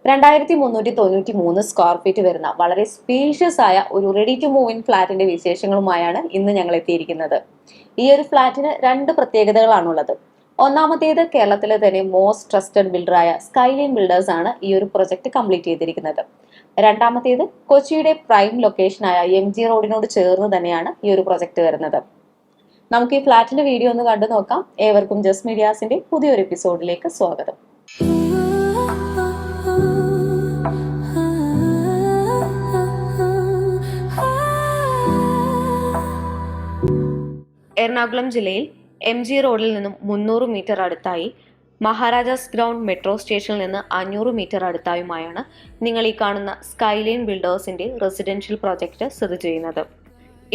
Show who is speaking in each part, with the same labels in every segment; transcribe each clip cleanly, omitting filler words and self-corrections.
Speaker 1: 2393 square feet വരുന്ന വളരെ spacious ആയ ഒരു റെഡി ടു മൂവ് ഇൻ ഫ്ലാറ്റിന്റെ വിശേഷങ്ങളുമായാണ് ഇന്ന് ഞങ്ങൾ എത്തിയിരിക്കുന്നത്. ഈ ഒരു ഫ്ലാറ്റിന് രണ്ട് പ്രത്യേകതകളാണുള്ളത്. ഒന്നാമത്തേത്, കേരളത്തിലെ തന്നെ മോസ്റ്റ് ട്രസ്റ്റഡ് ബിൽഡറായ സ്കൈലൈൻ ബിൽഡേഴ്സ് ആണ് ഈ ഒരു പ്രൊജക്ട് കംപ്ലീറ്റ് ചെയ്തിരിക്കുന്നത്. രണ്ടാമത്തേത്, കൊച്ചിയുടെ പ്രൈം ലൊക്കേഷനായ MG റോഡിനോട് ചേർന്ന് തന്നെയാണ് ഈ ഒരു പ്രൊജക്ട് വരുന്നത്. നമുക്ക് ഈ ഫ്ലാറ്റിന്റെ വീഡിയോ ഒന്ന് കണ്ടു നോക്കാം. ഏവർക്കും ജസ്റ്റ് മീഡിയാസിന്റെ പുതിയൊരു എപ്പിസോഡിലേക്ക് സ്വാഗതം. എറണാകുളം ജില്ലയിൽ MG റോഡിൽ നിന്നും 300 മീറ്റർ അടുത്തായി, മഹാരാജാസ് ഗ്രൗണ്ട് മെട്രോ സ്റ്റേഷനിൽ നിന്ന് 500 മീറ്റർ അടുത്തായുമായാണ് നിങ്ങൾ ഈ കാണുന്ന സ്കൈലൈൻ ബിൽഡേഴ്സിന്റെ റെസിഡൻഷ്യൽ പ്രോജക്റ്റ് സ്ഥിതി ചെയ്യുന്നത്.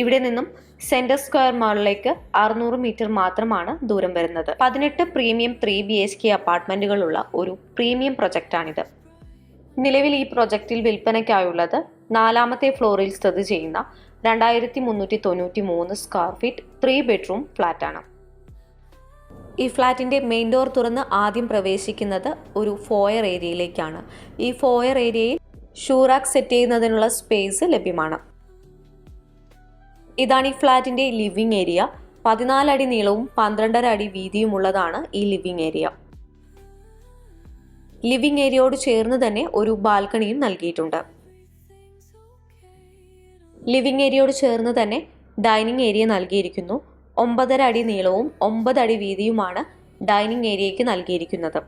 Speaker 1: ഇവിടെ നിന്നും സെന്റർ സ്ക്വയർ മാളിലേക്ക് 600 മീറ്റർ മാത്രമാണ് ദൂരം വരുന്നത്. 18 പ്രീമിയം 3 BHK അപ്പാർട്ട്മെന്റുകളുള്ള ഒരു പ്രീമിയം പ്രൊജക്റ്റാണിത്. നിലവിൽ ഈ പ്രൊജക്റ്റിൽ വിൽപ്പനയ്ക്കായുള്ളത് 4ാമത്തെ ഫ്ലോറിൽ സ്ഥിതി ചെയ്യുന്ന 2393 സ്ക്വയർ ഫീറ്റ് 3 ബെഡ്റൂം ഫ്ലാറ്റാണ്. ഈ ഫ്ലാറ്റിന്റെ മെയിൻ ഡോർ തുറന്ന് ആദ്യം പ്രവേശിക്കുന്നത് ഒരു ഫോയർ ഏരിയയിലേക്കാണ്. ഈ ഫോയർ ഏരിയയിൽ ഷൂ റാക്ക് സെറ്റ് ചെയ്യുന്നതിനുള്ള സ്പേസ് ലഭ്യമാണ്. ഇതാണ് ഈ ഫ്ലാറ്റിന്റെ ലിവിംഗ് ഏരിയ. 14 അടി നീളവും 12.5 അടി വീതിയുമുള്ളതാണ് ഈ ലിവിംഗ് ഏരിയ. ലിവിംഗ് ഏരിയയോട് ചേർന്ന് തന്നെ ഒരു ബാൽക്കണിയും നൽകിയിട്ടുണ്ട്. ലിവിംഗ് ഏരിയയോട് ചേർന്ന് തന്നെ ഡൈനിങ് ഏരിയ നൽകിയിരിക്കുന്നു. 9.5 അടി നീളവും 9 അടി വീതിയുമാണ് ഡൈനിങ് ഏരിയയ്ക്ക് നൽകിയിരിക്കുന്നത്.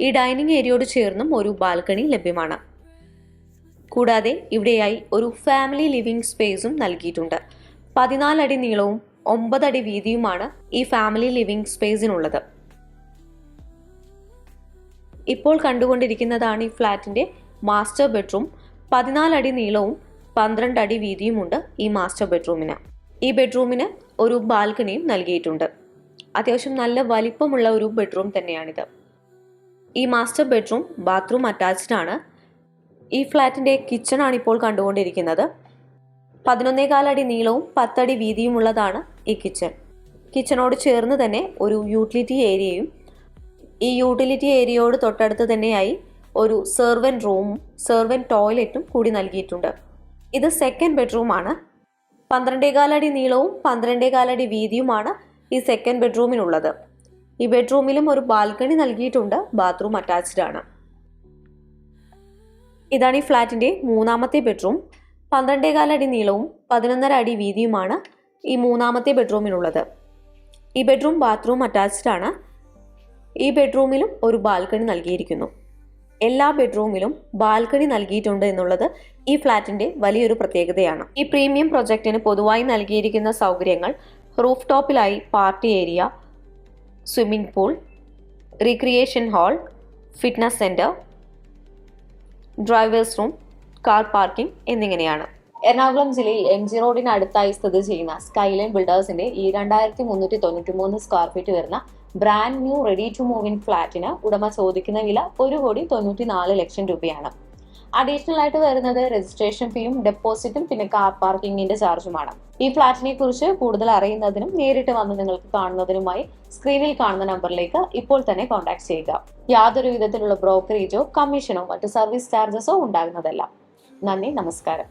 Speaker 1: ഈ ഡൈനിങ് ഏരിയയോട് ചേർന്നും ഒരു ബാൽക്കണി ലഭ്യമാണ്. കൂടാതെ ഇവിടെയായി ഒരു ഫാമിലി ലിവിംഗ് സ്പേസും നൽകിയിട്ടുണ്ട്. 14 അടി നീളവും 9 അടി വീതിയുമാണ് ഈ ഫാമിലി ലിവിംഗ് സ്പേസിനുള്ളത്. ഇപ്പോൾ കണ്ടുകൊണ്ടിരിക്കുന്നതാണ് ഈ ഫ്ലാറ്റിന്റെ മാസ്റ്റർ ബെഡ്റൂം. 14 അടി നീളവും 12 അടി വീതിയുമുണ്ട് ഈ മാസ്റ്റർ ബെഡ്റൂമിന്. ഈ ബെഡ്റൂമിന് ഒരു ബാൽക്കണിയും നൽകിയിട്ടുണ്ട്. അത്യാവശ്യം നല്ല വലിപ്പമുള്ള ഒരു ബെഡ്റൂം തന്നെയാണിത്. ഈ മാസ്റ്റർ ബെഡ്റൂം ബാത്റൂം അറ്റാച്ച്ഡ് ആണ്. ഈ ഫ്ലാറ്റിന്റെ കിച്ചൺ ആണ് ഇപ്പോൾ കണ്ടുകൊണ്ടിരിക്കുന്നത്. 11.4 അടി നീളവും 10 അടി വീതിയുമുള്ളതാണ് ഈ കിച്ചൺ. കിച്ചണോട് ചേർന്ന് തന്നെ ഒരു യൂട്ടിലിറ്റി ഏരിയയും, ഈ യൂട്ടിലിറ്റി ഏരിയയോട് തൊട്ടടുത്ത് തന്നെയായി ഒരു സെർവൻറ്റ് റൂമും സെർവൻറ്റ് ടോയ്ലറ്റും കൂടി നൽകിയിട്ടുണ്ട്. ഇത് സെക്കൻഡ് ബെഡ്റൂം ആണ്. 12.4 അടി നീളവും 12.4 അടി വീതിയുമാണ് ഈ സെക്കൻഡ് ബെഡ്റൂമിനുള്ളത്. ഈ ബെഡ്റൂമിലും ഒരു ബാൽക്കണി നൽകിയിട്ടുണ്ട്. ബാത്റൂം അറ്റാച്ച്ഡ് ആണ്. ഇതാണ് ഈ ഫ്ലാറ്റിന്റെ 3ാമത്തെ ബെഡ്റൂം. 12.4 അടി നീളവും 11.5 അടി വീതിയുമാണ് ഈ 3ാമത്തെ ബെഡ്റൂമിനുള്ളത്. ഈ ബെഡ്റൂം ബാത്റൂം അറ്റാച്ച്ഡ് ആണ്. ഈ ബെഡ്റൂമിലും ഒരു ബാൽക്കണി നൽകിയിരിക്കുന്നു. എല്ലാ ബെഡ്റൂമിലും ബാൽക്കണി നൽകിയിട്ടുണ്ട് എന്നുള്ളത് ഈ ഫ്ലാറ്റിന്റെ വലിയൊരു പ്രത്യേകതയാണ്. ഈ പ്രീമിയം പ്രൊജക്റ്റിന് പൊതുവായി നൽകിയിരിക്കുന്ന സൗകര്യങ്ങൾ റൂഫ് ടോപ്പിലായി party area, swimming pool, recreation hall, fitness centre, drivers room, car parking എന്നിങ്ങനെയാണ്. എറണാകുളം ജില്ലയിൽ MG റോഡിന് അടുത്തായി സ്ഥിതി ചെയ്യുന്ന സ്കൈലൈൻ ബിൽഡേഴ്സിന്റെ ഈ 2393 സ്ക്വയർ ഫീറ്റ് വരുന്ന brand new ready to move in ഫ്ലാറ്റിന് ഉടമ ചോദിക്കുന്ന വില 1,94 ലക്ഷം രൂപയാണ്. അഡീഷണൽ ആയിട്ട് വരുന്നത് രജിസ്ട്രേഷൻ ഫീയും ഡെപ്പോസിറ്റും പിന്നെ കാർ പാർക്കിങ്ങിന്റെ ചാർജുമാണ്. ഈ ഫ്ലാറ്റിനെ കുറിച്ച് കൂടുതൽ അറിയുന്നതിനും നേരിട്ട് വന്ന് നിങ്ങൾക്ക് കാണുന്നതിനുമായി സ്ക്രീനിൽ കാണുന്ന നമ്പറിലേക്ക് ഇപ്പോൾ തന്നെ കോൺടാക്ട് ചെയ്യുക. യാതൊരു വിധത്തിലുള്ള ബ്രോക്കറേജോ കമ്മീഷനോ മറ്റു സർവീസ് ചാർജസോ ഉണ്ടാകുന്നതല്ല. നന്ദി, നമസ്കാരം.